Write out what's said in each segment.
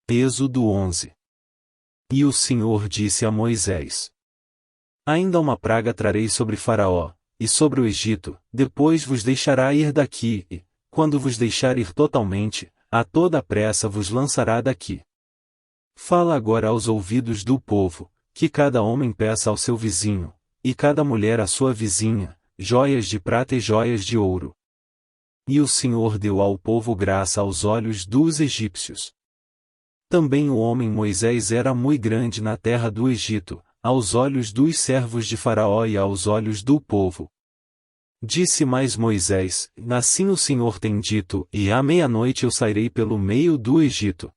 Êxodo 11. E o Senhor disse a Moisés: Ainda uma praga trarei sobre Faraó, e sobre o Egito, depois vos deixará ir daqui, e, quando vos deixar ir totalmente, a toda pressa vos lançará daqui. Fala agora aos ouvidos do povo, que cada homem peça ao seu vizinho, e cada mulher à sua vizinha, joias de prata e joias de ouro. E o Senhor deu ao povo graça aos olhos dos egípcios. Também o homem Moisés era muito grande na terra do Egito, aos olhos dos servos de Faraó e aos olhos do povo. Disse mais Moisés: Assim o Senhor tem dito, e à meia-noite eu sairei pelo meio do Egito.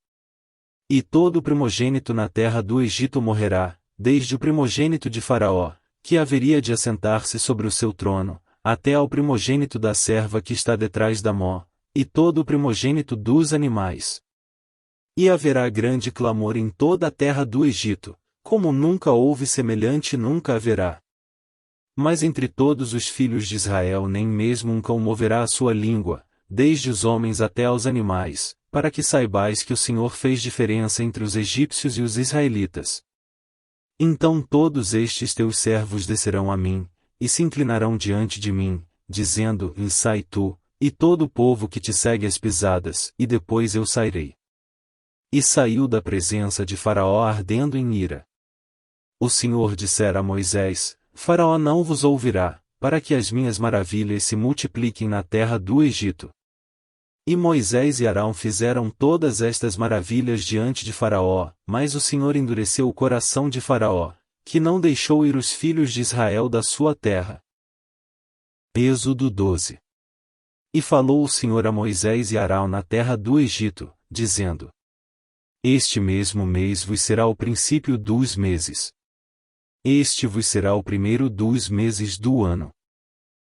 E todo primogênito na terra do Egito morrerá, desde o primogênito de Faraó, que haveria de assentar-se sobre o seu trono, até ao primogênito da serva que está detrás da mó, e todo o primogênito dos animais. E haverá grande clamor em toda a terra do Egito, como nunca houve semelhante nunca haverá. Mas entre todos os filhos de Israel nem mesmo um cão moverá a sua língua, desde os homens até aos animais, para que saibais que o Senhor fez diferença entre os egípcios e os israelitas. Então todos estes teus servos descerão a mim, e se inclinarão diante de mim, dizendo: Sai tu, e todo o povo que te segue as pisadas, e depois eu sairei. E saiu da presença de Faraó ardendo em ira. O Senhor dissera a Moisés: Faraó não vos ouvirá, para que as minhas maravilhas se multipliquem na terra do Egito. E Moisés e Arão fizeram todas estas maravilhas diante de Faraó, mas o Senhor endureceu o coração de Faraó, que não deixou ir os filhos de Israel da sua terra. Êxodo 12. E falou o Senhor a Moisés e Arão na terra do Egito, dizendo: Este mesmo mês vos será o princípio dos meses. Este vos será o primeiro dos meses do ano.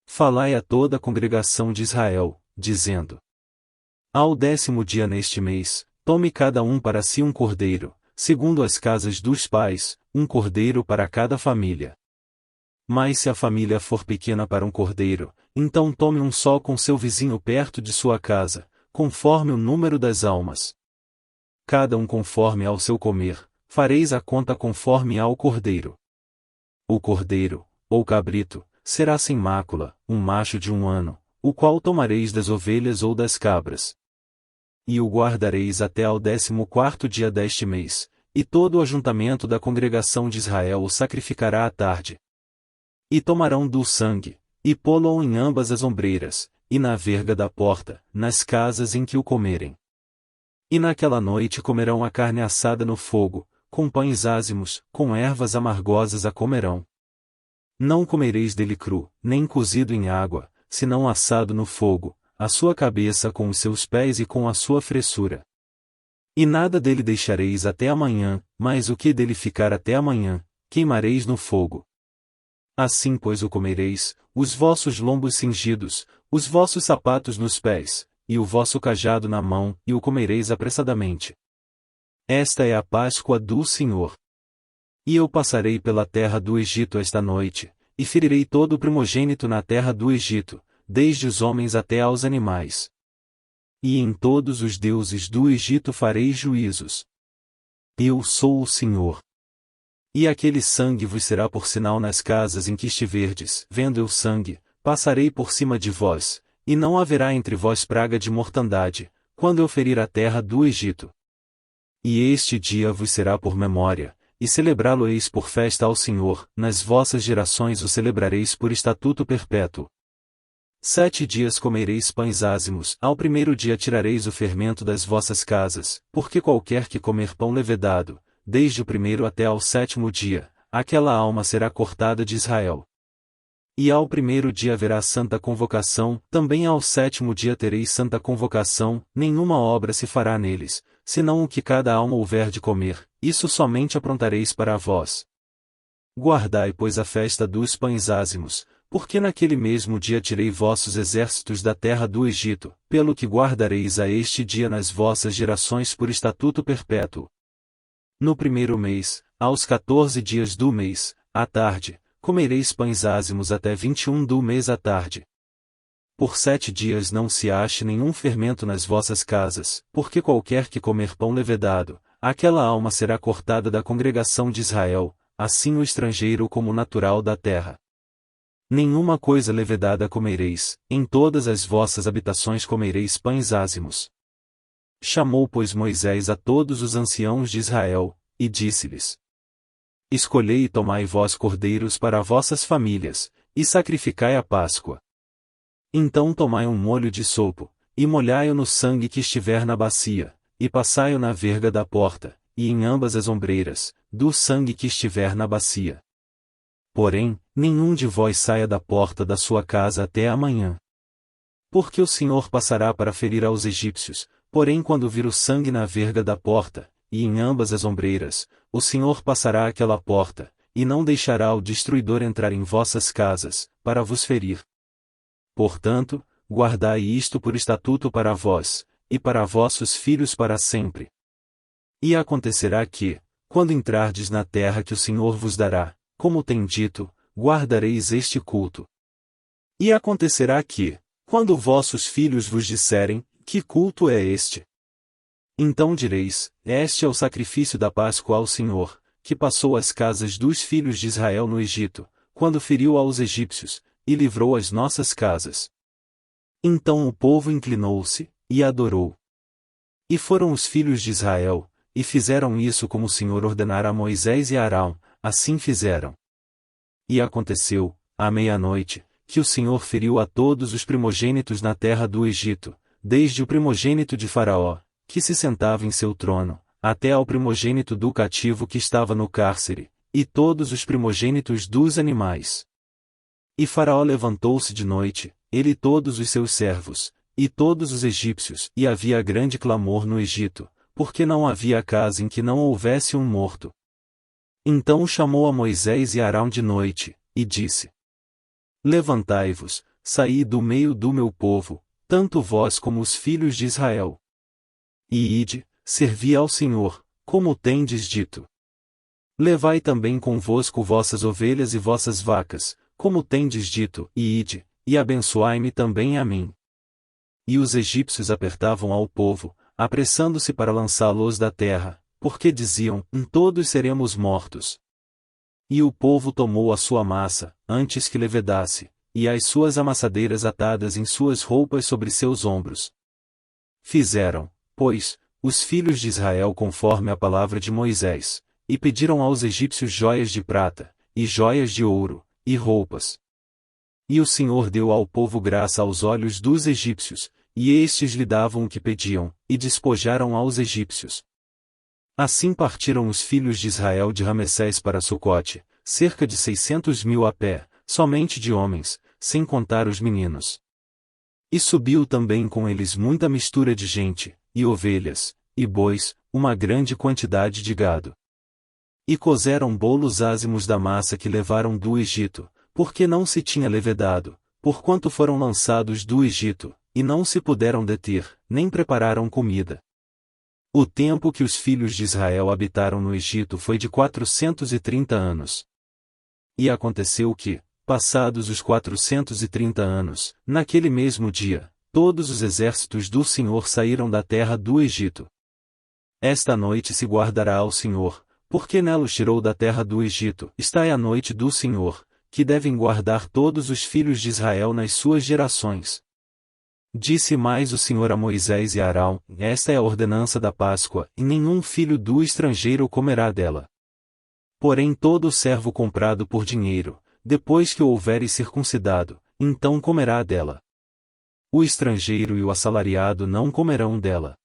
Falai a toda a congregação de Israel, dizendo: Ao 10º dia neste mês, tome cada um para si um cordeiro, segundo as casas dos pais, um cordeiro para cada família. Mas se a família for pequena para um cordeiro, então tome um só com seu vizinho perto de sua casa, conforme o número das almas. Cada um conforme ao seu comer, fareis a conta conforme ao cordeiro. O cordeiro, ou cabrito, será sem mácula, um macho de 1 ano, o qual tomareis das ovelhas ou das cabras. E o guardareis até ao 14º dia deste mês, e todo o ajuntamento da congregação de Israel o sacrificará à tarde. E tomarão do sangue, e pô-lo em ambas as ombreiras, e na verga da porta, nas casas em que o comerem. E naquela noite comerão a carne assada no fogo, com pães ázimos, com ervas amargosas a comerão. Não comereis dele cru, nem cozido em água, senão assado no fogo, a sua cabeça com os seus pés e com a sua fressura. E nada dele deixareis até amanhã, mas o que dele ficar até amanhã, queimareis no fogo. Assim pois o comereis, os vossos lombos cingidos, os vossos sapatos nos pés, e o vosso cajado na mão, e o comereis apressadamente. Esta é a Páscoa do Senhor. E eu passarei pela terra do Egito esta noite, e ferirei todo o primogênito na terra do Egito, desde os homens até aos animais. E em todos os deuses do Egito farei juízos. Eu sou o Senhor. E aquele sangue vos será por sinal nas casas em que estiverdes, vendo eu sangue, passarei por cima de vós, e não haverá entre vós praga de mortandade, quando eu ferir a terra do Egito. E este dia vos será por memória, e celebrá-lo-eis por festa ao Senhor, nas vossas gerações o celebrareis por estatuto perpétuo. 7 dias comereis pães ázimos, ao primeiro dia tirareis o fermento das vossas casas, porque qualquer que comer pão levedado, desde o primeiro até ao 7º dia, aquela alma será cortada de Israel. E ao primeiro dia haverá santa convocação, também ao 7º dia tereis santa convocação, nenhuma obra se fará neles, senão o que cada alma houver de comer, isso somente aprontareis para vós. Guardai pois a festa dos pães ázimos, porque naquele mesmo dia tirei vossos exércitos da terra do Egito, pelo que guardareis a este dia nas vossas gerações por estatuto perpétuo. No primeiro mês, aos 14 dias do mês, à tarde, comereis pães ázimos até 21 do mês à tarde. Por 7 dias não se ache nenhum fermento nas vossas casas, porque qualquer que comer pão levedado, aquela alma será cortada da congregação de Israel, assim o estrangeiro como o natural da terra. Nenhuma coisa levedada comereis, em todas as vossas habitações comereis pães ázimos. Chamou, pois, Moisés a todos os anciãos de Israel, e disse-lhes: Escolhei e tomai vós cordeiros para vossas famílias, e sacrificai a Páscoa. Então tomai um molho de sopo, e molhai-o no sangue que estiver na bacia, e passai-o na verga da porta, e em ambas as ombreiras, do sangue que estiver na bacia. Porém, nenhum de vós saia da porta da sua casa até amanhã. Porque o Senhor passará para ferir aos egípcios, porém quando vir o sangue na verga da porta, e em ambas as ombreiras, o Senhor passará aquela porta, e não deixará o destruidor entrar em vossas casas, para vos ferir. Portanto, guardai isto por estatuto para vós, e para vossos filhos para sempre. E acontecerá que, quando entrardes na terra que o Senhor vos dará, como tem dito, guardareis este culto. E acontecerá que, quando vossos filhos vos disserem, que culto é este? Então direis, este é o sacrifício da Páscoa ao Senhor, que passou as casas dos filhos de Israel no Egito, quando feriu aos egípcios, e livrou as nossas casas. Então o povo inclinou-se, e adorou. E foram os filhos de Israel, e fizeram isso como o Senhor ordenara a Moisés e a Arão, assim fizeram. E aconteceu, à meia-noite, que o Senhor feriu a todos os primogênitos na terra do Egito, desde o primogênito de Faraó, que se sentava em seu trono, até ao primogênito do cativo que estava no cárcere, e todos os primogênitos dos animais. E Faraó levantou-se de noite, ele e todos os seus servos, e todos os egípcios, e havia grande clamor no Egito, porque não havia casa em que não houvesse um morto. Então chamou a Moisés e Arão de noite, e disse: Levantai-vos, saí do meio do meu povo, tanto vós como os filhos de Israel. E ide, servi ao Senhor, como tendes dito. Levai também convosco vossas ovelhas e vossas vacas, como tendes dito, e ide, e abençoai-me também a mim. E os egípcios apertavam ao povo, apressando-se para lançá-los da terra, porque diziam, todos seremos mortos. E o povo tomou a sua massa, antes que levedasse, e as suas amassadeiras atadas em suas roupas sobre seus ombros. Fizeram, pois, os filhos de Israel conforme a palavra de Moisés, e pediram aos egípcios joias de prata, e joias de ouro, e roupas. E o Senhor deu ao povo graça aos olhos dos egípcios, e estes lhe davam o que pediam, e despojaram aos egípcios. Assim partiram os filhos de Israel de Ramessés para Sucote, cerca de 600.000 a pé, somente de homens, sem contar os meninos. E subiu também com eles muita mistura de gente, e ovelhas, e bois, uma grande quantidade de gado. E cozeram bolos ázimos da massa que levaram do Egito, porque não se tinha levedado, porquanto foram lançados do Egito, e não se puderam deter, nem prepararam comida. O tempo que os filhos de Israel habitaram no Egito foi de 430 anos. E aconteceu que, passados os 430 anos, naquele mesmo dia, todos os exércitos do Senhor saíram da terra do Egito. Esta noite se guardará ao Senhor, porque nela os tirou da terra do Egito. Esta é a noite do Senhor, que devem guardar todos os filhos de Israel nas suas gerações. Disse mais o Senhor a Moisés e a Arão: Esta é a ordenança da Páscoa, e nenhum filho do estrangeiro comerá dela. Porém todo o servo comprado por dinheiro, depois que o houveres circuncidado, então comerá dela. O estrangeiro e o assalariado não comerão dela.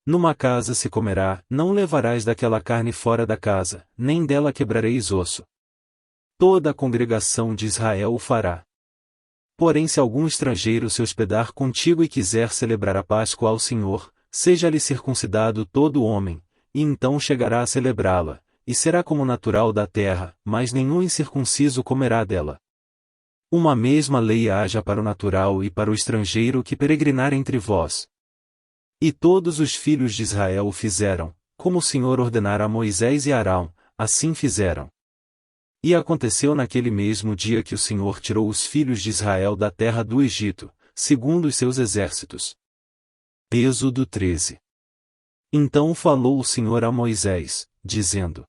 Numa casa se comerá, não levarás daquela carne fora da casa, nem dela quebrareis osso. Toda a congregação de Israel o fará. Porém se algum estrangeiro se hospedar contigo e quiser celebrar a Páscoa ao Senhor, seja-lhe circuncidado todo homem, e então chegará a celebrá-la, e será como natural da terra, mas nenhum incircunciso comerá dela. Uma mesma lei haja para o natural e para o estrangeiro que peregrinar entre vós. E todos os filhos de Israel o fizeram, como o Senhor ordenara a Moisés e a Arão, assim fizeram. E aconteceu naquele mesmo dia que o Senhor tirou os filhos de Israel da terra do Egito, segundo os seus exércitos. Êxodo 13. Então falou o Senhor a Moisés, dizendo: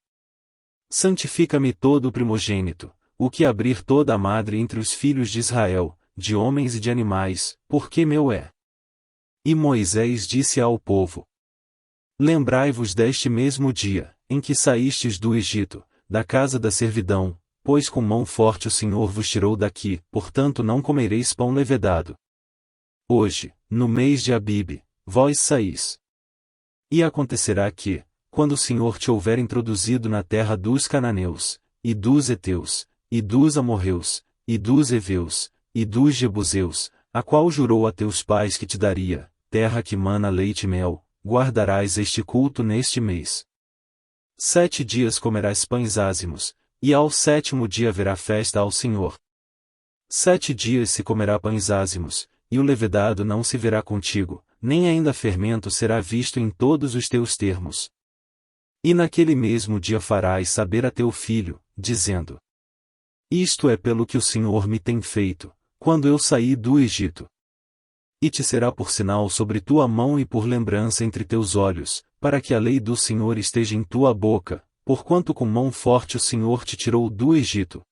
Santifica-me todo o primogênito, o que abrir toda a madre entre os filhos de Israel, de homens e de animais, porque meu é. E Moisés disse ao povo: Lembrai-vos deste mesmo dia, em que saístes do Egito, da casa da servidão, pois com mão forte o Senhor vos tirou daqui, portanto não comereis pão levedado. Hoje, no mês de Abibe, vós saís. E acontecerá que, quando o Senhor te houver introduzido na terra dos cananeus, e dos heteus, e dos amorreus, e dos heveus, e dos jebuseus, a qual jurou a teus pais que te daria, terra que mana leite e mel, guardarás este culto neste mês. 7 dias comerás pães ázimos, e ao 7º dia haverá festa ao Senhor. 7 dias se comerá pães ázimos, e o levedado não se verá contigo, nem ainda fermento será visto em todos os teus termos. E naquele mesmo dia farás saber a teu filho, dizendo: Isto é pelo que o Senhor me tem feito, quando eu saí do Egito. E te será por sinal sobre tua mão e por lembrança entre teus olhos, para que a lei do Senhor esteja em tua boca, porquanto com mão forte o Senhor te tirou do Egito.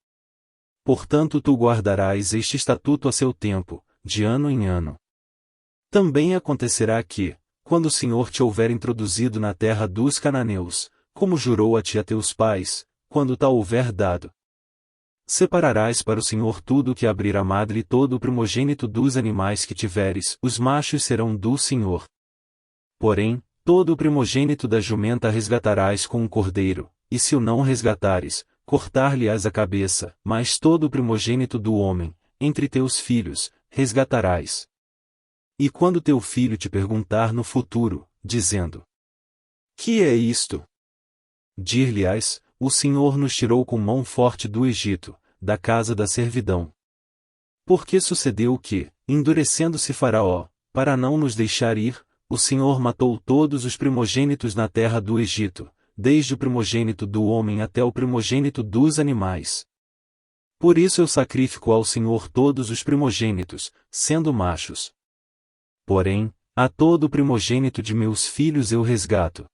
Portanto tu guardarás este estatuto a seu tempo, de ano em ano. Também acontecerá que, quando o Senhor te houver introduzido na terra dos cananeus, como jurou a ti e a teus pais, quando tal houver dado, separarás para o Senhor tudo o que abrir a madre e todo o primogênito dos animais que tiveres, os machos serão do Senhor. Porém, todo o primogênito da jumenta resgatarás com um cordeiro, e se o não resgatares, cortar-lhe-ás a cabeça, mas todo o primogênito do homem, entre teus filhos, resgatarás. E quando teu filho te perguntar no futuro, dizendo: Que é isto? Dir-lhe-ás: O Senhor nos tirou com mão forte do Egito, da casa da servidão. Porque sucedeu que, endurecendo-se Faraó, para não nos deixar ir, o Senhor matou todos os primogênitos na terra do Egito, desde o primogênito do homem até o primogênito dos animais. Por isso eu sacrifico ao Senhor todos os primogênitos, sendo machos. Porém, a todo o primogênito de meus filhos eu resgato.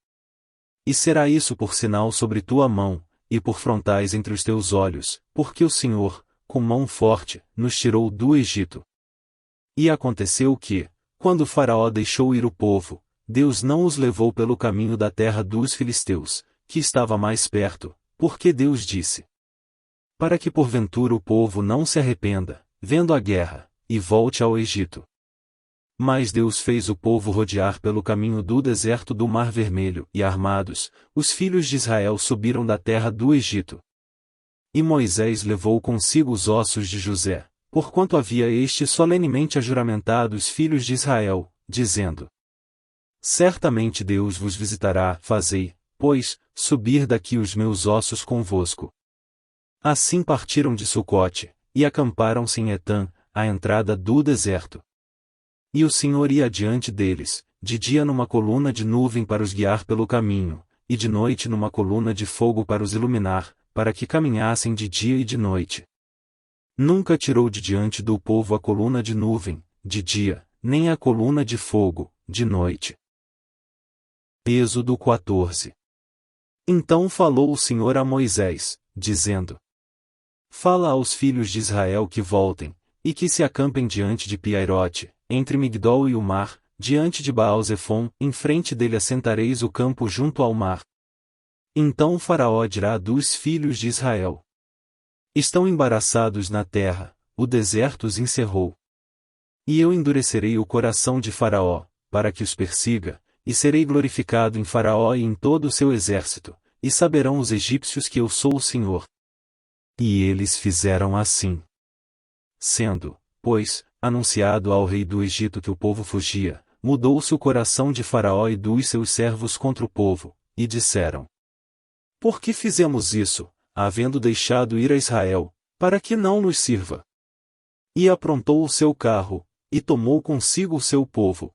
E será isso por sinal sobre tua mão, e por frontais entre os teus olhos, porque o Senhor, com mão forte, nos tirou do Egito. E aconteceu que, quando Faraó deixou ir o povo, Deus não os levou pelo caminho da terra dos filisteus, que estava mais perto, porque Deus disse: Para que porventura o povo não se arrependa, vendo a guerra, e volte ao Egito. Mas Deus fez o povo rodear pelo caminho do deserto do Mar Vermelho, e armados, os filhos de Israel subiram da terra do Egito. E Moisés levou consigo os ossos de José, porquanto havia este solenemente ajuramentado os filhos de Israel, dizendo: Certamente Deus vos visitará, fazei, pois, subir daqui os meus ossos convosco. Assim partiram de Sucote, e acamparam-se em Etã, à entrada do deserto. E o Senhor ia adiante deles, de dia numa coluna de nuvem para os guiar pelo caminho, e de noite numa coluna de fogo para os iluminar, para que caminhassem de dia e de noite. Nunca tirou de diante do povo a coluna de nuvem, de dia, nem a coluna de fogo, de noite. Êxodo 14. Então falou o Senhor a Moisés, dizendo: Fala aos filhos de Israel que voltem, e que se acampem diante de Piairote, entre Migdol e o mar, diante de Baal-Zefon, em frente dele assentareis o campo junto ao mar. Então o Faraó dirá dos filhos de Israel: Estão embaraçados na terra, o deserto os encerrou. E eu endurecerei o coração de Faraó, para que os persiga, e serei glorificado em Faraó e em todo o seu exército, e saberão os egípcios que eu sou o Senhor. E eles fizeram assim. Sendo, pois, anunciado ao rei do Egito que o povo fugia, mudou-se o coração de Faraó e dos seus servos contra o povo, e disseram: Por que fizemos isso, havendo deixado ir a Israel, para que não nos sirva? E aprontou o seu carro, e tomou consigo o seu povo.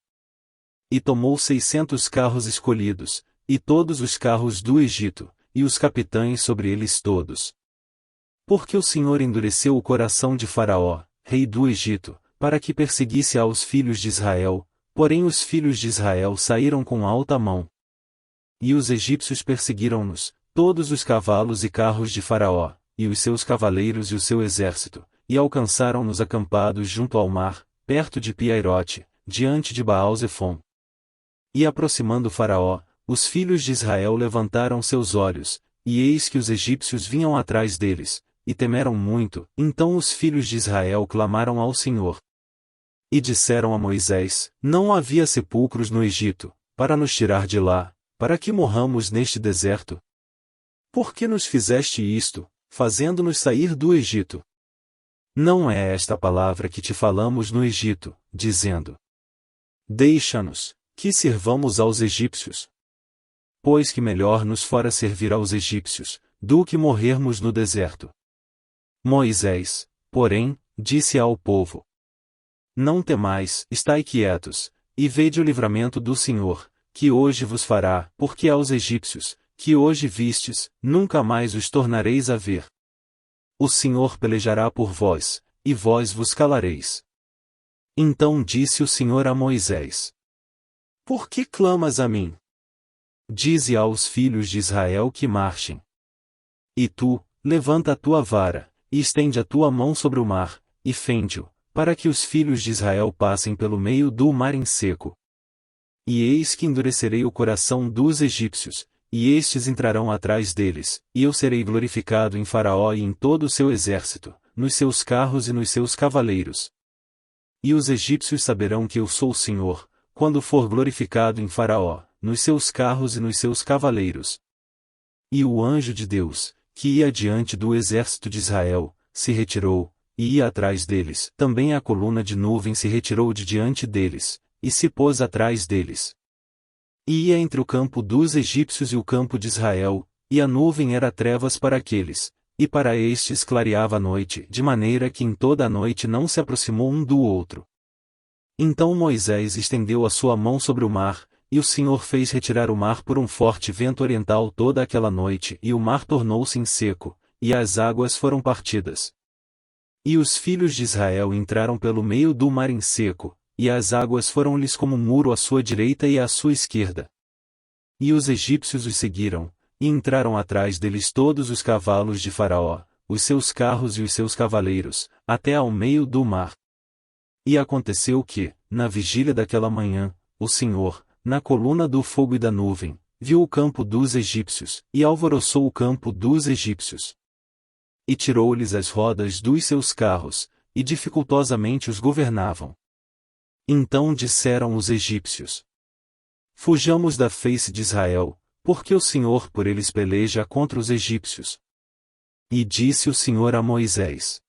E tomou 600 carros escolhidos, e todos os carros do Egito, e os capitães sobre eles todos. Porque o Senhor endureceu o coração de Faraó, rei do Egito, para que perseguisse aos filhos de Israel, porém os filhos de Israel saíram com alta mão. E os egípcios perseguiram-nos, todos os cavalos e carros de Faraó, e os seus cavaleiros e o seu exército, e alcançaram-nos acampados junto ao mar, perto de Piairote, diante de Baal-Zefom. E aproximando Faraó, os filhos de Israel levantaram seus olhos, e eis que os egípcios vinham atrás deles, e temeram muito. Então os filhos de Israel clamaram ao Senhor. E disseram a Moisés: Não havia sepulcros no Egito, para nos tirar de lá, para que morramos neste deserto? Por que nos fizeste isto, fazendo-nos sair do Egito? Não é esta a palavra que te falamos no Egito, dizendo: Deixa-nos, que sirvamos aos egípcios. Pois que melhor nos fora servir aos egípcios, do que morrermos no deserto. Moisés, porém, disse ao povo: Não temais, estai quietos, e vede o livramento do Senhor, que hoje vos fará, porque aos egípcios, que hoje vistes, nunca mais os tornareis a ver. O Senhor pelejará por vós, e vós vos calareis. Então disse o Senhor a Moisés: Por que clamas a mim? Dize aos filhos de Israel que marchem. E tu, levanta a tua vara, e estende a tua mão sobre o mar, e fende-o, para que os filhos de Israel passem pelo meio do mar em seco. E eis que endurecerei o coração dos egípcios, e estes entrarão atrás deles, e eu serei glorificado em Faraó e em todo o seu exército, nos seus carros e nos seus cavaleiros. E os egípcios saberão que eu sou o Senhor, quando for glorificado em Faraó, nos seus carros e nos seus cavaleiros. E o anjo de Deus, que ia diante do exército de Israel, se retirou, e ia atrás deles. Também a coluna de nuvem se retirou de diante deles, e se pôs atrás deles. E ia entre o campo dos egípcios e o campo de Israel, e a nuvem era trevas para aqueles, e para estes clareava a noite, de maneira que em toda a noite não se aproximou um do outro. Então Moisés estendeu a sua mão sobre o mar, e o Senhor fez retirar o mar por um forte vento oriental toda aquela noite, e o mar tornou-se em seco, e as águas foram partidas. E os filhos de Israel entraram pelo meio do mar em seco, e as águas foram-lhes como um muro à sua direita e à sua esquerda. E os egípcios os seguiram, e entraram atrás deles todos os cavalos de Faraó, os seus carros e os seus cavaleiros, até ao meio do mar. E aconteceu que, na vigília daquela manhã, o Senhor, na coluna do fogo e da nuvem, viu o campo dos egípcios, e alvoroçou o campo dos egípcios. E tirou-lhes as rodas dos seus carros, e dificultosamente os governavam. Então disseram os egípcios: Fujamos da face de Israel, porque o Senhor por eles peleja contra os egípcios. E disse o Senhor a Moisés: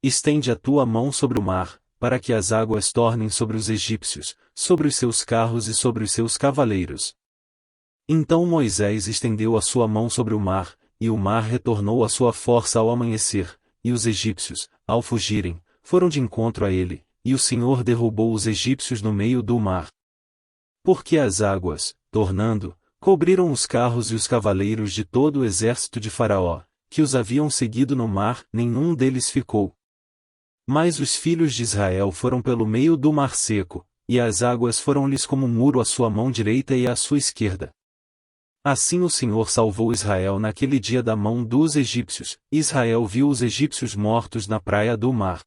Estende a tua mão sobre o mar, para que as águas tornem sobre os egípcios, sobre os seus carros e sobre os seus cavaleiros. Então Moisés estendeu a sua mão sobre o mar, e o mar retornou à sua força ao amanhecer, e os egípcios, ao fugirem, foram de encontro a ele, e o Senhor derrubou os egípcios no meio do mar. Porque as águas, tornando, cobriram os carros e os cavaleiros de todo o exército de Faraó, que os haviam seguido no mar, nenhum deles ficou. Mas os filhos de Israel foram pelo meio do mar seco, e as águas foram-lhes como um muro à sua mão direita e à sua esquerda. Assim o Senhor salvou Israel naquele dia da mão dos egípcios. Israel viu os egípcios mortos na praia do mar.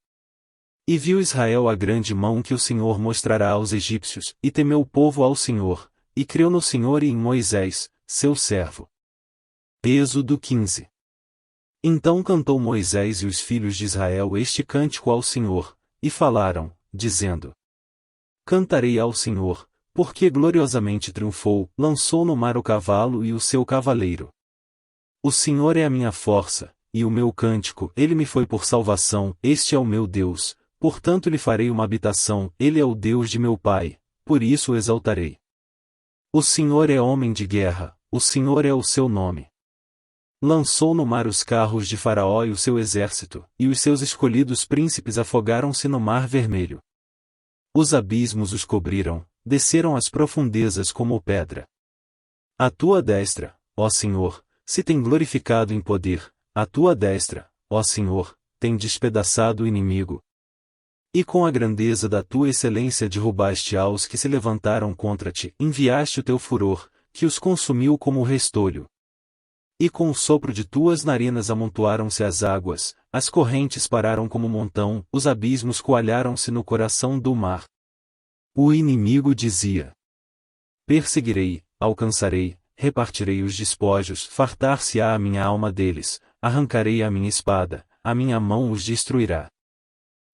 E viu Israel a grande mão que o Senhor mostrará aos egípcios, e temeu o povo ao Senhor, e creu no Senhor e em Moisés, seu servo. Êxodo 15. Então cantou Moisés e os filhos de Israel este cântico ao Senhor, e falaram, dizendo: Cantarei ao Senhor, porque gloriosamente triunfou, lançou no mar o cavalo e o seu cavaleiro. O Senhor é a minha força, e o meu cântico, ele me foi por salvação, este é o meu Deus, portanto lhe farei uma habitação, ele é o Deus de meu pai, por isso o exaltarei. O Senhor é homem de guerra, o Senhor é o seu nome. Lançou no mar os carros de Faraó e o seu exército, e os seus escolhidos príncipes afogaram-se no mar vermelho. Os abismos os cobriram, desceram às profundezas como pedra. A tua destra, ó Senhor, se tem glorificado em poder, a tua destra, ó Senhor, tem despedaçado o inimigo. E com a grandeza da tua excelência derrubaste aos que se levantaram contra ti, enviaste o teu furor, que os consumiu como o restolho. E com o sopro de tuas narinas amontoaram-se as águas, as correntes pararam como montão, os abismos coalharam-se no coração do mar. O inimigo dizia: perseguirei, alcançarei, repartirei os despojos, fartar-se-á a minha alma deles, arrancarei a minha espada, a minha mão os destruirá.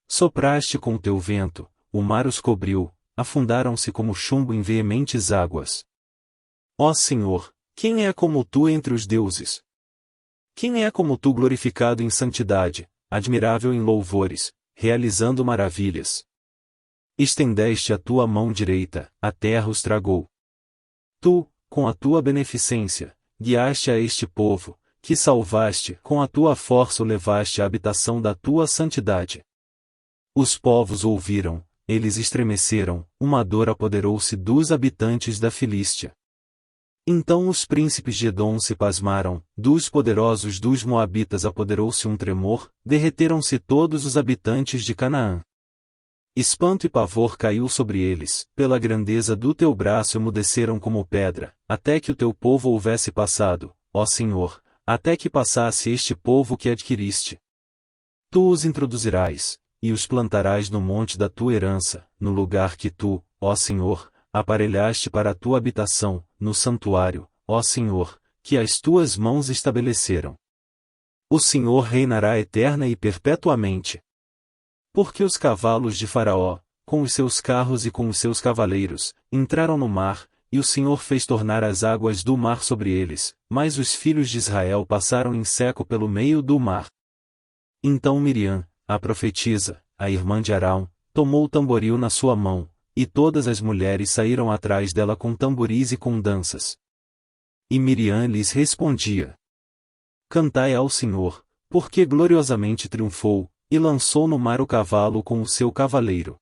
Sopraste com o teu vento, o mar os cobriu, afundaram-se como chumbo em veementes águas. Ó Senhor, quem é como tu entre os deuses? Quem é como tu glorificado em santidade, admirável em louvores, realizando maravilhas? Estendeste a tua mão direita, a terra os tragou. Tu, com a tua beneficência, guiaste a este povo, que salvaste, com a tua força o levaste à habitação da tua santidade. Os povos ouviram, eles estremeceram, uma dor apoderou-se dos habitantes da Filístia. Então os príncipes de Edom se pasmaram, dos poderosos dos Moabitas apoderou-se um tremor, derreteram-se todos os habitantes de Canaã. Espanto e pavor caiu sobre eles, pela grandeza do teu braço emudeceram como pedra, até que o teu povo houvesse passado, ó Senhor, até que passasse este povo que adquiriste. Tu os introduzirás, e os plantarás no monte da tua herança, no lugar que tu, ó Senhor, aparelhaste para a tua habitação, no santuário, ó Senhor, que as tuas mãos estabeleceram. O Senhor reinará eterna e perpetuamente. Porque os cavalos de Faraó, com os seus carros e com os seus cavaleiros, entraram no mar, e o Senhor fez tornar as águas do mar sobre eles, mas os filhos de Israel passaram em seco pelo meio do mar. Então Miriam, a profetisa, a irmã de Arão, tomou o tamboril na sua mão, e todas as mulheres saíram atrás dela com tamboris e com danças. E Miriam lhes respondia: cantai ao Senhor, porque gloriosamente triunfou, e lançou no mar o cavalo com o seu cavaleiro.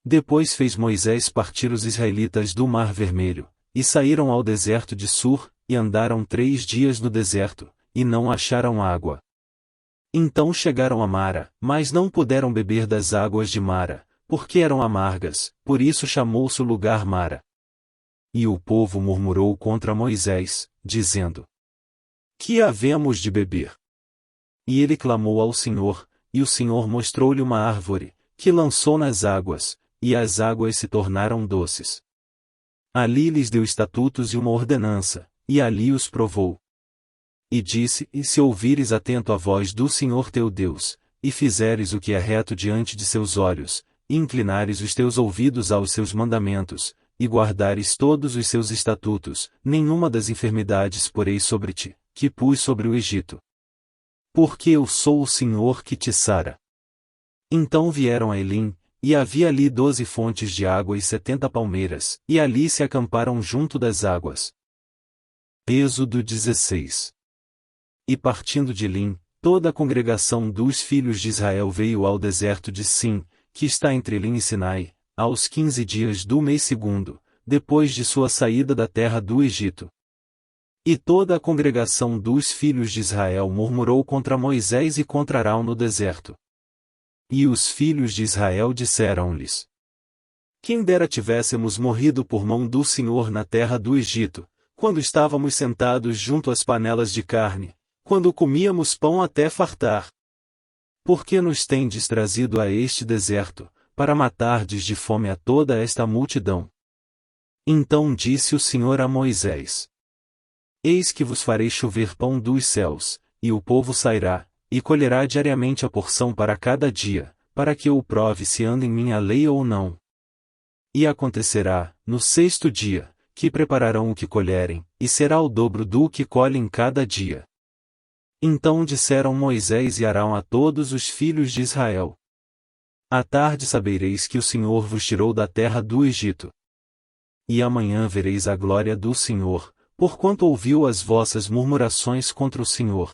Depois fez Moisés partir os israelitas do Mar Vermelho, e saíram ao deserto de Sur, e andaram 3 dias no deserto, e não acharam água. Então chegaram a Mara, mas não puderam beber das águas de Mara, porque eram amargas, por isso chamou-se o lugar Mara. E o povo murmurou contra Moisés, dizendo: que havemos de beber? E ele clamou ao Senhor, e o Senhor mostrou-lhe uma árvore, que lançou nas águas, e as águas se tornaram doces. Ali lhes deu estatutos e uma ordenança, e ali os provou. E disse: e se ouvires atento a voz do Senhor teu Deus, e fizeres o que é reto diante de seus olhos, e inclinares os teus ouvidos aos seus mandamentos, e guardares todos os seus estatutos, nenhuma das enfermidades porei sobre ti, que pus sobre o Egito. Porque eu sou o Senhor que te sara. Então vieram a Elim, e havia ali 12 fontes de água e 70 palmeiras, e ali se acamparam junto das águas. Êxodo 16. E partindo de Elim, toda a congregação dos filhos de Israel veio ao deserto de Sim, que está entre Elim e Sinai, aos 15 dias do mês segundo, depois de sua saída da terra do Egito. E toda a congregação dos filhos de Israel murmurou contra Moisés e contra Arão no deserto. E os filhos de Israel disseram-lhes: quem dera tivéssemos morrido por mão do Senhor na terra do Egito, quando estávamos sentados junto às panelas de carne, quando comíamos pão até fartar. Por que nos tendes trazido a este deserto, para matardes de fome a toda esta multidão? Então disse o Senhor a Moisés: eis que vos farei chover pão dos céus, e o povo sairá, e colherá diariamente a porção para cada dia, para que eu o prove se anda em minha lei ou não. E acontecerá, no 6º dia, que prepararão o que colherem, e será o dobro do que colhem cada dia. Então disseram Moisés e Arão a todos os filhos de Israel: à tarde sabereis que o Senhor vos tirou da terra do Egito. E amanhã vereis a glória do Senhor, porquanto ouviu as vossas murmurações contra o Senhor.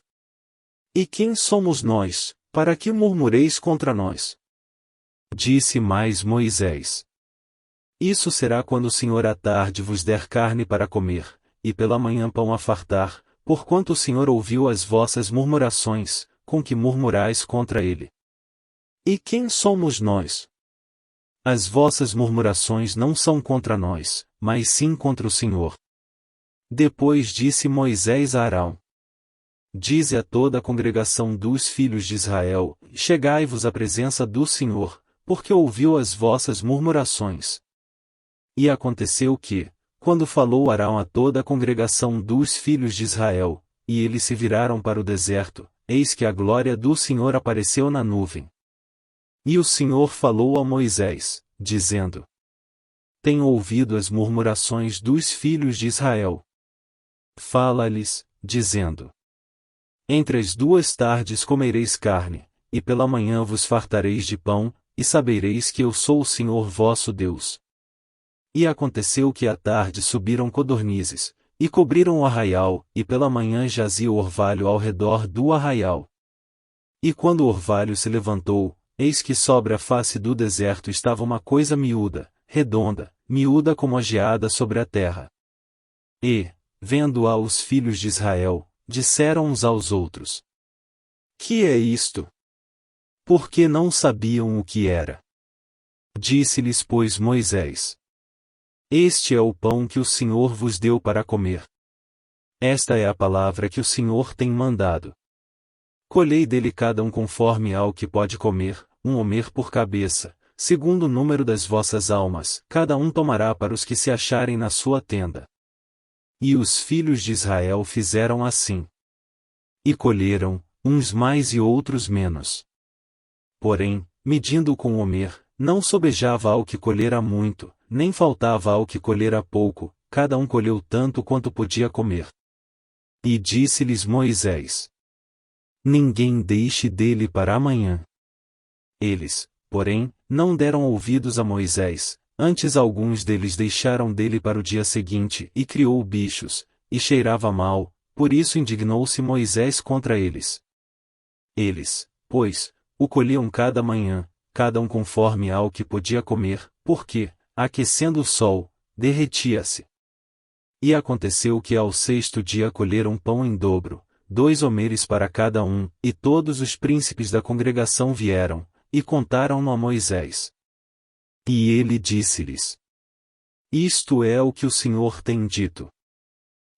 E quem somos nós, para que murmureis contra nós? Disse mais Moisés: isso será quando o Senhor à tarde vos der carne para comer, e pela manhã pão a fartar, porquanto o Senhor ouviu as vossas murmurações, com que murmurais contra ele. E quem somos nós? As vossas murmurações não são contra nós, mas sim contra o Senhor. Depois disse Moisés a Arão: Dize a toda a congregação dos filhos de Israel: Chegai-vos à presença do Senhor, porque ouviu as vossas murmurações. E aconteceu que, quando falou Arão a toda a congregação dos filhos de Israel, e eles se viraram para o deserto, eis que a glória do Senhor apareceu na nuvem. E o Senhor falou a Moisés, dizendo: Tenho ouvido as murmurações dos filhos de Israel. Fala-lhes, dizendo: Entre as duas tardes comereis carne, e pela manhã vos fartareis de pão, e sabereis que eu sou o Senhor vosso Deus. E aconteceu que à tarde subiram codornizes, e cobriram o arraial, e pela manhã jazia o orvalho ao redor do arraial. E quando o orvalho se levantou, eis que sobre a face do deserto estava uma coisa miúda, redonda, miúda como a geada sobre a terra. E, vendo-a os filhos de Israel, disseram uns aos outros: Que é isto? Porque não sabiam o que era. Disse-lhes, pois, Moisés: Este é o pão que o Senhor vos deu para comer. Esta é a palavra que o Senhor tem mandado. Colhei dele cada um conforme ao que pode comer, um homer por cabeça, segundo o número das vossas almas, cada um tomará para os que se acharem na sua tenda. E os filhos de Israel fizeram assim. E colheram, uns mais e outros menos. Porém, medindo com o homer, não sobejava ao que colhera muito, nem faltava ao que colhera pouco, cada um colheu tanto quanto podia comer. E disse-lhes Moisés: Ninguém deixe dele para amanhã. Eles, porém, não deram ouvidos a Moisés, antes alguns deles deixaram dele para o dia seguinte, e criou bichos, e cheirava mal, por isso indignou-se Moisés contra eles. Eles, pois, o colhiam cada manhã, cada um conforme ao que podia comer, porque, aquecendo o sol, derretia-se. E aconteceu que ao sexto dia colheram pão em dobro, 2 homeres para cada um, e todos os príncipes da congregação vieram, e contaram-no a Moisés. E ele disse-lhes: Isto é o que o Senhor tem dito.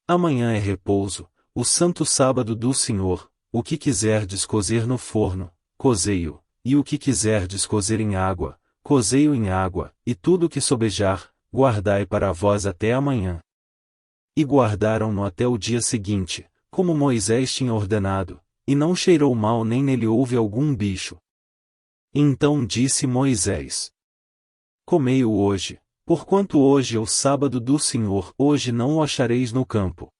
Amanhã é repouso, o santo sábado do Senhor, o que quiserdes cozer no forno, cozei-o, e o que quiserdes cozer em água, cozei-o em água, e tudo o que sobejar, guardai para vós até amanhã. E guardaram-no até o dia seguinte, como Moisés tinha ordenado, e não cheirou mal nem nele houve algum bicho. Então disse Moisés: Comei-o hoje, porquanto hoje é o sábado do Senhor, hoje não o achareis no campo.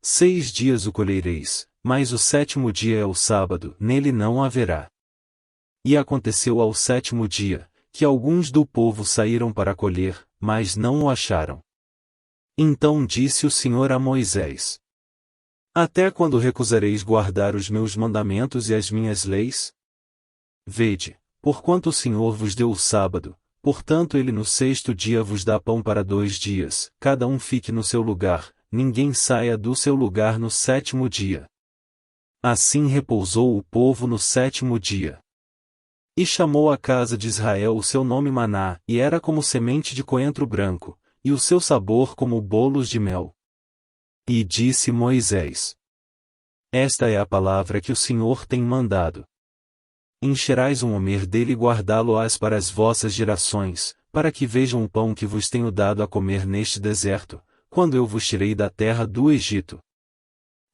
6 dias o colhereis, mas o 7º dia é o sábado, nele não haverá. E aconteceu ao 7º dia, que alguns do povo saíram para colher, mas não o acharam. Então disse o Senhor a Moisés: Até quando recusareis guardar os meus mandamentos e as minhas leis? Vede, porquanto o Senhor vos deu o sábado, portanto ele no 6º dia vos dá pão para 2 dias, cada um fique no seu lugar, ninguém saia do seu lugar no 7º dia. Assim repousou o povo no 7º dia. E chamou a casa de Israel o seu nome Maná, e era como semente de coentro branco, e o seu sabor como bolos de mel. E disse Moisés: Esta é a palavra que o Senhor tem mandado. Encherais um homer dele e guardá-lo-ás para as vossas gerações, para que vejam o pão que vos tenho dado a comer neste deserto, quando eu vos tirei da terra do Egito.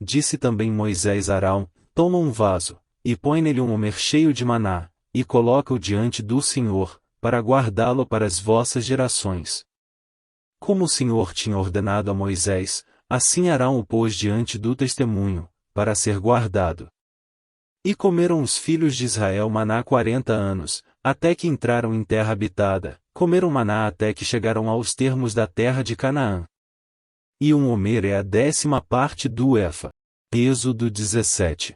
Disse também Moisés a Arão: Toma um vaso, e põe nele um homer cheio de maná, e coloca-o diante do Senhor, para guardá-lo para as vossas gerações. Como o Senhor tinha ordenado a Moisés, assim Arão o pôs diante do testemunho, para ser guardado. E comeram os filhos de Israel maná 40 anos, até que entraram em terra habitada, comeram maná até que chegaram aos termos da terra de Canaã. E um homer é a 10ª parte do efa. Êxodo 17.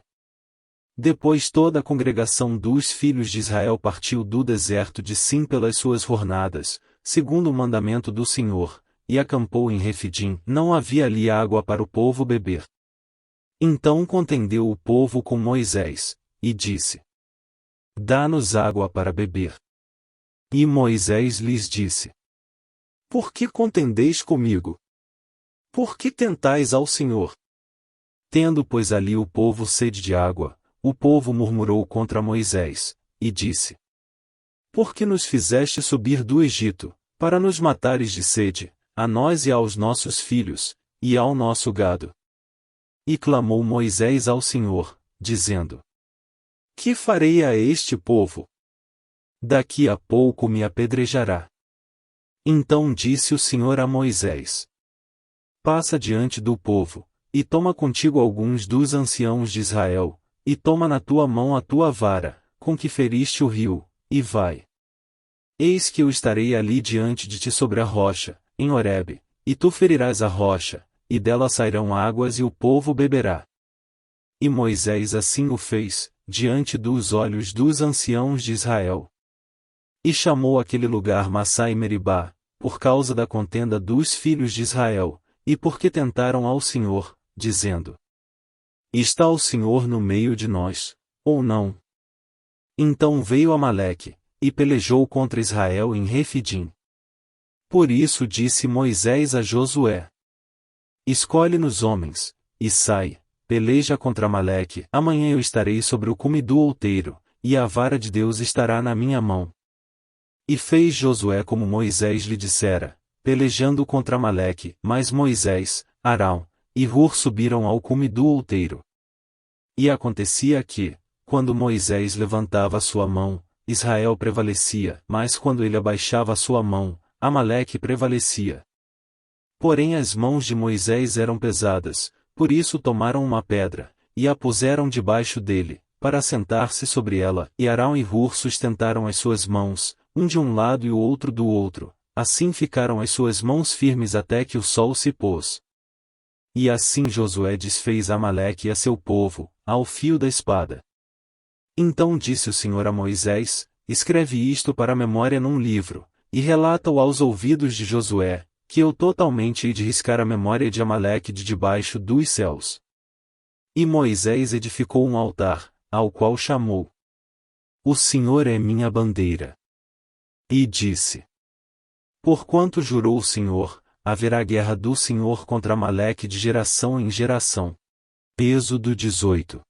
Depois toda a congregação dos filhos de Israel partiu do deserto de Sim pelas suas jornadas, segundo o mandamento do Senhor, e acampou em Refidim. Não havia ali água para o povo beber. Então contendeu o povo com Moisés, e disse: Dá-nos água para beber. E Moisés lhes disse: Por que contendeis comigo? Por que tentais ao Senhor? Tendo pois ali o povo sede de água, o povo murmurou contra Moisés, e disse: Por que nos fizeste subir do Egito, para nos matares de sede, a nós e aos nossos filhos, e ao nosso gado? E clamou Moisés ao Senhor, dizendo: Que farei a este povo? Daqui a pouco me apedrejará. Então disse o Senhor a Moisés: Passa diante do povo, e toma contigo alguns dos anciãos de Israel, e toma na tua mão a tua vara, com que feriste o rio, e vai. Eis que eu estarei ali diante de ti sobre a rocha, em Horebe, e tu ferirás a rocha, e dela sairão águas e o povo beberá. E Moisés assim o fez, diante dos olhos dos anciãos de Israel. E chamou aquele lugar Massá e Meribá, por causa da contenda dos filhos de Israel, e porque tentaram ao Senhor, dizendo: Está o Senhor no meio de nós, ou não? Então veio Amaleque, e pelejou contra Israel em Refidim. Por isso disse Moisés a Josué: Escolhe-nos homens, e sai, peleja contra Amaleque. Amanhã eu estarei sobre o cume do outeiro, e a vara de Deus estará na minha mão. E fez Josué como Moisés lhe dissera, pelejando contra Amaleque. Mas Moisés, Arão e Hur subiram ao cume do outeiro. E acontecia que, quando Moisés levantava a sua mão, Israel prevalecia, mas quando ele abaixava a sua mão, Amaleque prevalecia. Porém as mãos de Moisés eram pesadas, por isso tomaram uma pedra, e a puseram debaixo dele, para assentar-se sobre ela, e Arão e Hur sustentaram as suas mãos, um de um lado e o outro do outro, assim ficaram as suas mãos firmes até que o sol se pôs. E assim Josué desfez Amaleque e a seu povo, ao fio da espada. Então disse o Senhor a Moisés: Escreve isto para a memória num livro, e relata-o aos ouvidos de Josué, que eu totalmente hei de riscar a memória de Amaleque de debaixo dos céus. E Moisés edificou um altar, ao qual chamou: O Senhor é minha bandeira. E disse: Porquanto jurou o Senhor, haverá guerra do Senhor contra Amaleque de geração em geração. Êxodo 18.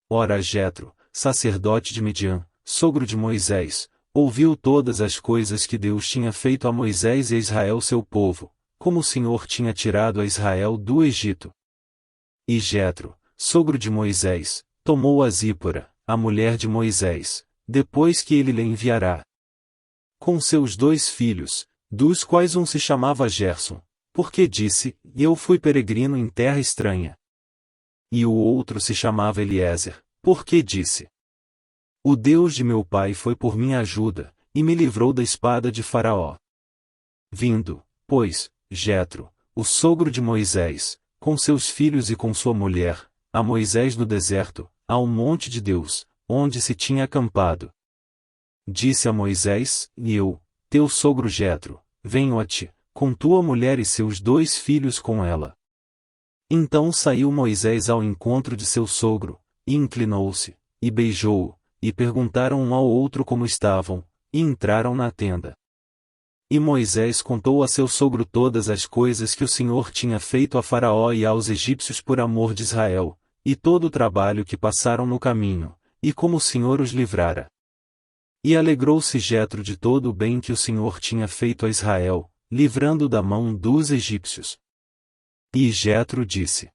Ora Jetro, sacerdote de Midian, sogro de Moisés, ouviu todas as coisas que Deus tinha feito a Moisés e a Israel seu povo, como o Senhor tinha tirado a Israel do Egito. E Jetro, sogro de Moisés, tomou a Zípora, a mulher de Moisés, depois que ele lhe enviará, com seus 2 filhos, dos quais um se chamava Gerson, porque disse: Eu fui peregrino em terra estranha. E o outro se chamava Eliezer, porque disse: O Deus de meu pai foi por minha ajuda, e me livrou da espada de Faraó. Vindo, pois, Jetro, o sogro de Moisés, com seus filhos e com sua mulher, a Moisés no deserto, ao monte de Deus, onde se tinha acampado. Disse a Moisés: Eu, teu sogro Jetro, venho a ti, com tua mulher e seus 2 filhos com ela. Então saiu Moisés ao encontro de seu sogro, e inclinou-se, e beijou-o, e perguntaram um ao outro como estavam, e entraram na tenda. E Moisés contou a seu sogro todas as coisas que o Senhor tinha feito a Faraó e aos egípcios por amor de Israel, e todo o trabalho que passaram no caminho, e como o Senhor os livrara. E alegrou-se Jetro de todo o bem que o Senhor tinha feito a Israel, livrando da mão dos egípcios. E Jetro disse: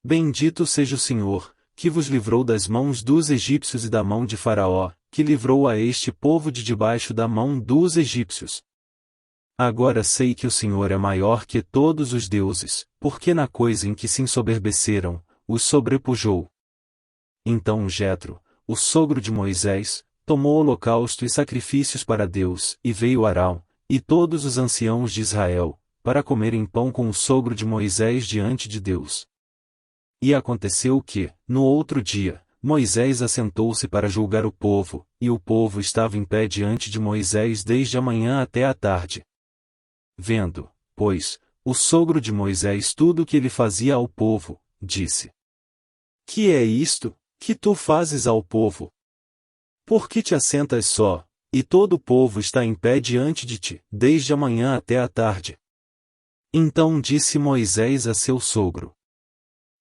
Bendito seja o Senhor, que vos livrou das mãos dos egípcios e da mão de Faraó, que livrou a este povo de debaixo da mão dos egípcios. Agora sei que o Senhor é maior que todos os deuses, porque na coisa em que se ensoberbeceram, os sobrepujou. Então Jetro, o sogro de Moisés, tomou holocausto e sacrifícios para Deus, e veio Arão, e todos os anciãos de Israel, para comerem pão com o sogro de Moisés diante de Deus. E aconteceu que, no outro dia, Moisés assentou-se para julgar o povo, e o povo estava em pé diante de Moisés desde a manhã até a tarde. Vendo, pois, o sogro de Moisés tudo o que ele fazia ao povo, disse: Que é isto, que tu fazes ao povo? Por que te assentas só, e todo o povo está em pé diante de ti, desde a manhã até a tarde? Então disse Moisés a seu sogro: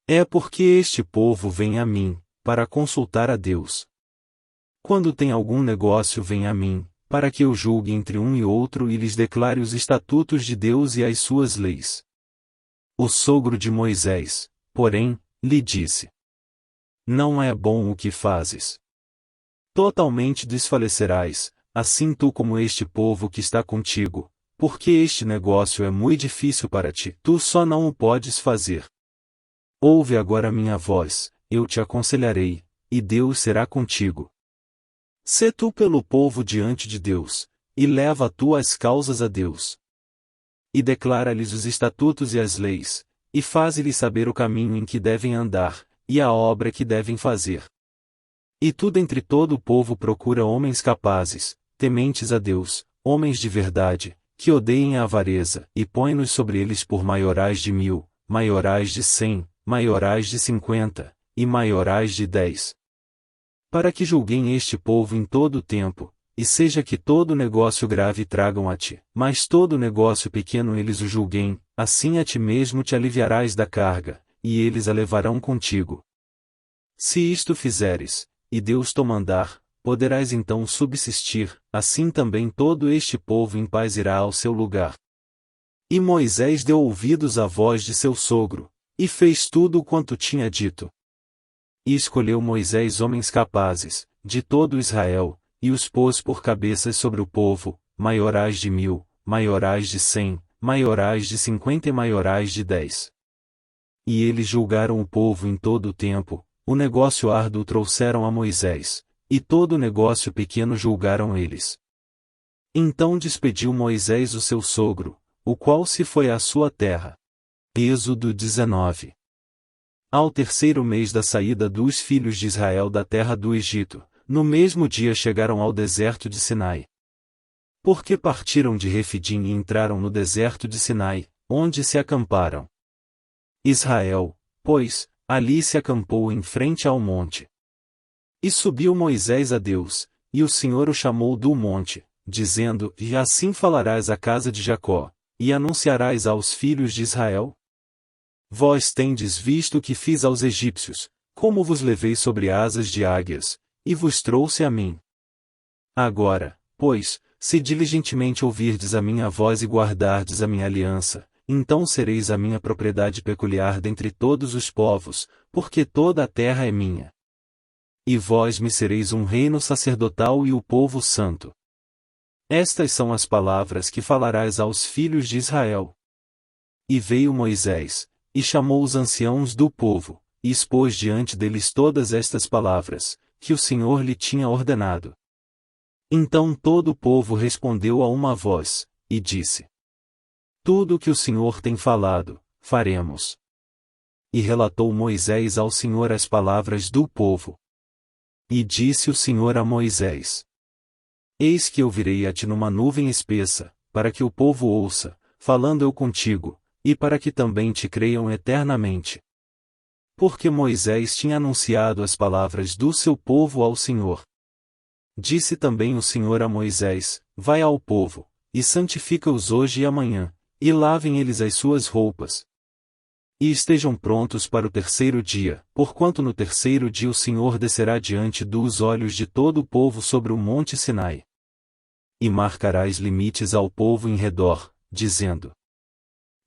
É porque este povo vem a mim, para consultar a Deus. Quando tem algum negócio vem a mim, para que eu julgue entre um e outro e lhes declare os estatutos de Deus e as suas leis. O sogro de Moisés, porém, lhe disse: Não é bom o que fazes. Totalmente desfalecerás, assim tu como este povo que está contigo, porque este negócio é muito difícil para ti, tu só não o podes fazer. Ouve agora minha voz, eu te aconselharei, e Deus será contigo. Sê tu pelo povo diante de Deus, e leva tu as causas a Deus. E declara-lhes os estatutos e as leis, e faze-lhes saber o caminho em que devem andar, e a obra que devem fazer. E tu dentre todo o povo procura homens capazes, tementes a Deus, homens de verdade, que odeiem a avareza, e põe-nos sobre eles por maiorais de 1000, maiorais de 100, maiorais de 50, e maiorais de 10. Para que julguem este povo em todo o tempo, e seja que todo negócio grave tragam a ti, mas todo negócio pequeno eles o julguem, assim a ti mesmo te aliviarás da carga, e eles a levarão contigo. Se isto fizeres, e Deus te mandar, poderás então subsistir, assim também todo este povo em paz irá ao seu lugar. E Moisés deu ouvidos à voz de seu sogro, e fez tudo o quanto tinha dito. E escolheu Moisés homens capazes, de todo Israel, e os pôs por cabeças sobre o povo, maiorais de 1000, maiorais de 100, maiorais de 50 e maiorais de 10. E eles julgaram o povo em todo o tempo, o negócio árduo trouxeram a Moisés, e todo o negócio pequeno julgaram eles. Então despediu Moisés o seu sogro, o qual se foi à sua terra. Êxodo 19. Ao terceiro mês da saída dos filhos de Israel da terra do Egito, no mesmo dia chegaram ao deserto de Sinai. Porque partiram de Refidim e entraram no deserto de Sinai, onde se acamparam. Israel, pois, ali se acampou em frente ao monte. E subiu Moisés a Deus, e o Senhor o chamou do monte, dizendo: E assim falarás à casa de Jacó, e anunciarás aos filhos de Israel? Vós tendes visto o que fiz aos egípcios, como vos levei sobre asas de águias, e vos trouxe a mim. Agora, pois, se diligentemente ouvirdes a minha voz e guardardes a minha aliança, então sereis a minha propriedade peculiar dentre todos os povos, porque toda a terra é minha. E vós me sereis um reino sacerdotal e o povo santo. Estas são as palavras que falarás aos filhos de Israel. E veio Moisés, e chamou os anciãos do povo, e expôs diante deles todas estas palavras, que o Senhor lhe tinha ordenado. Então todo o povo respondeu a uma voz, e disse: Tudo o que o Senhor tem falado, faremos. E relatou Moisés ao Senhor as palavras do povo. E disse o Senhor a Moisés: Eis que eu virei a ti numa nuvem espessa, para que o povo ouça, falando eu contigo, e para que também te creiam eternamente. Porque Moisés tinha anunciado as palavras do seu povo ao Senhor. Disse também o Senhor a Moisés: Vai ao povo, e santifica-os hoje e amanhã, e lavem eles as suas roupas. E estejam prontos para o terceiro dia, porquanto no terceiro dia o Senhor descerá diante dos olhos de todo o povo sobre o monte Sinai. E marcarás limites ao povo em redor, dizendo: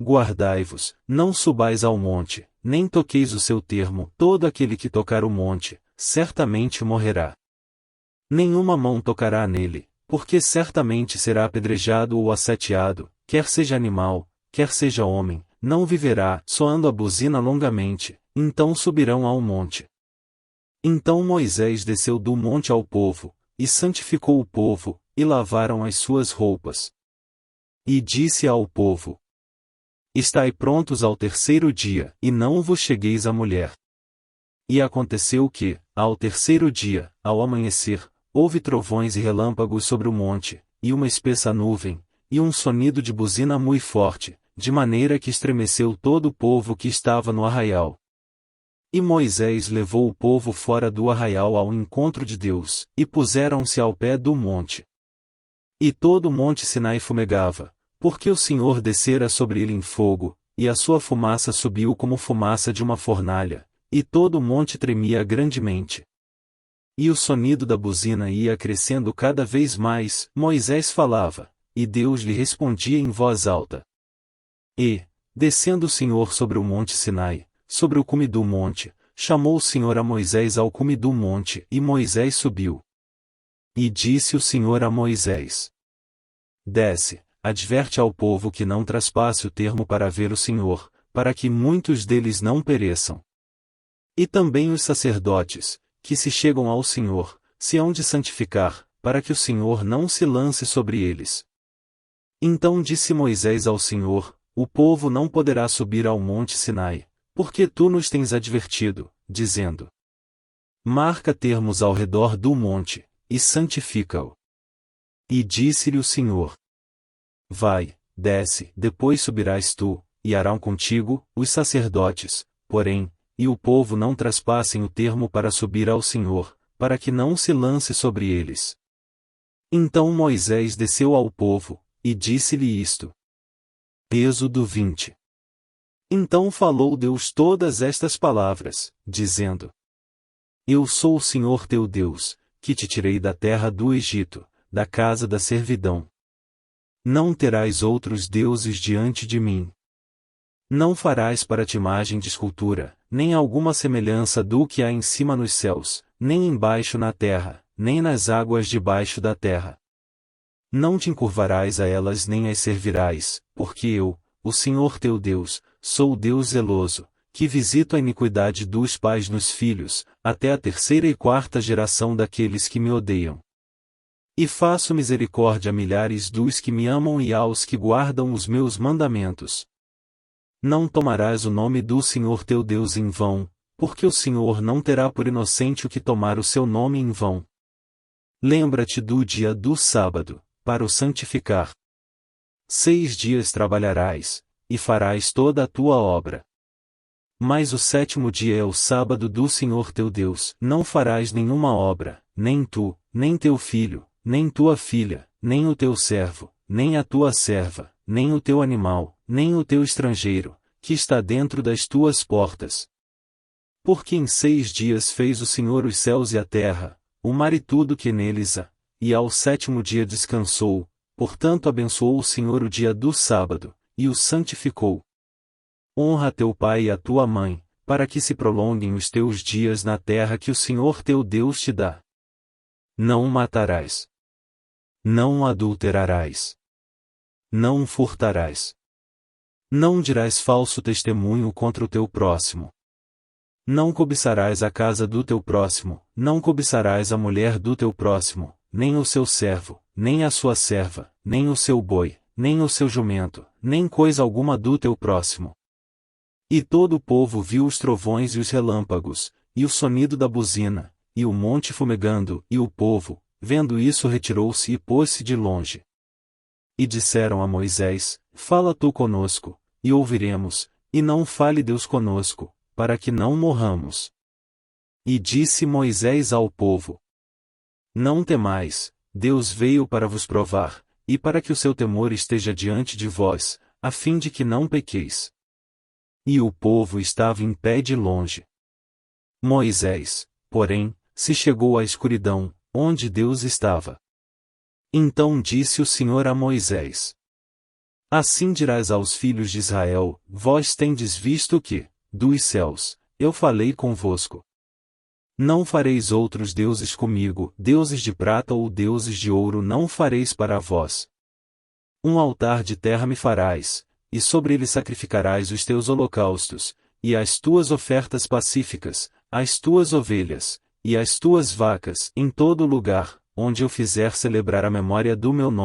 Guardai-vos, não subais ao monte, nem toqueis o seu termo, todo aquele que tocar o monte, certamente morrerá. Nenhuma mão tocará nele, porque certamente será apedrejado ou asseteado, quer seja animal, quer seja homem, não viverá, soando a buzina longamente, então subirão ao monte. Então Moisés desceu do monte ao povo, e santificou o povo, e lavaram as suas roupas. E disse ao povo: Estai prontos ao terceiro dia, e não vos chegueis à mulher. E aconteceu que, ao terceiro dia, ao amanhecer, houve trovões e relâmpagos sobre o monte, e uma espessa nuvem, e um sonido de buzina muito forte, de maneira que estremeceu todo o povo que estava no arraial. E Moisés levou o povo fora do arraial ao encontro de Deus, e puseram-se ao pé do monte. E todo o monte Sinai fumegava, porque o Senhor descera sobre ele em fogo, e a sua fumaça subiu como fumaça de uma fornalha, e todo o monte tremia grandemente. E o sonido da buzina ia crescendo cada vez mais, Moisés falava, e Deus lhe respondia em voz alta. E, descendo o Senhor sobre o monte Sinai, sobre o cume do monte, chamou o Senhor a Moisés ao cume do monte, e Moisés subiu. E disse o Senhor a Moisés: Desce, adverte ao povo que não traspasse o termo para ver o Senhor, para que muitos deles não pereçam. E também os sacerdotes, que se chegam ao Senhor, se hão de santificar, para que o Senhor não se lance sobre eles. Então disse Moisés ao Senhor: O povo não poderá subir ao monte Sinai, porque tu nos tens advertido, dizendo: Marca termos ao redor do monte, e santifica-o. E disse-lhe o Senhor: Vai, desce, depois subirás tu, e harão contigo os sacerdotes, porém, e o povo não traspassem o termo para subir ao Senhor, para que não se lance sobre eles. Então Moisés desceu ao povo, e disse-lhe isto. Êxodo 20. Então falou Deus todas estas palavras, dizendo: Eu sou o Senhor teu Deus, que te tirei da terra do Egito, da casa da servidão. Não terás outros deuses diante de mim. Não farás para ti imagem de escultura, nem alguma semelhança do que há em cima nos céus, nem embaixo na terra, nem nas águas debaixo da terra. Não te encurvarás a elas nem as servirás, porque eu, o Senhor teu Deus, sou o Deus zeloso, que visito a iniquidade dos pais nos filhos, até a terceira e quarta geração daqueles que me odeiam. E faço misericórdia a milhares dos que me amam e aos que guardam os meus mandamentos. Não tomarás o nome do Senhor teu Deus em vão, porque o Senhor não terá por inocente o que tomar o seu nome em vão. Lembra-te do dia do sábado, para o santificar. 6 dias trabalharás, e farás toda a tua obra. Mas o 7º dia é o sábado do Senhor teu Deus, não farás nenhuma obra, nem tu, nem teu filho, nem tua filha, nem o teu servo, nem a tua serva, nem o teu animal, nem o teu estrangeiro, que está dentro das tuas portas. Porque em 6 dias fez o Senhor os céus e a terra, o mar e tudo que neles há, e ao 7º dia descansou, portanto abençoou o Senhor o dia do sábado, e o santificou. Honra teu pai e a tua mãe, para que se prolonguem os teus dias na terra que o Senhor teu Deus te dá. Não matarás. Não adulterarás. Não furtarás. Não dirás falso testemunho contra o teu próximo. Não cobiçarás a casa do teu próximo, não cobiçarás a mulher do teu próximo, nem o seu servo, nem a sua serva, nem o seu boi, nem o seu jumento, nem coisa alguma do teu próximo. E todo o povo viu os trovões e os relâmpagos, e o sonido da buzina, e o monte fumegando, e o povo, vendo isso retirou-se e pôs-se de longe. E disseram a Moisés: Fala tu conosco, e ouviremos, e não fale Deus conosco, para que não morramos. E disse Moisés ao povo: Não temais, Deus veio para vos provar, e para que o seu temor esteja diante de vós, a fim de que não pequeis. E o povo estava em pé de longe. Moisés, porém, se chegou à escuridão, onde Deus estava. Então disse o Senhor a Moisés: Assim dirás aos filhos de Israel: Vós tendes visto que, dos céus, eu falei convosco. Não fareis outros deuses comigo, deuses de prata ou deuses de ouro não fareis para vós. Um altar de terra me farás, e sobre ele sacrificarás os teus holocaustos, e as tuas ofertas pacíficas, as tuas ovelhas, e as tuas vacas, em todo lugar, onde eu fizer celebrar a memória do meu nome.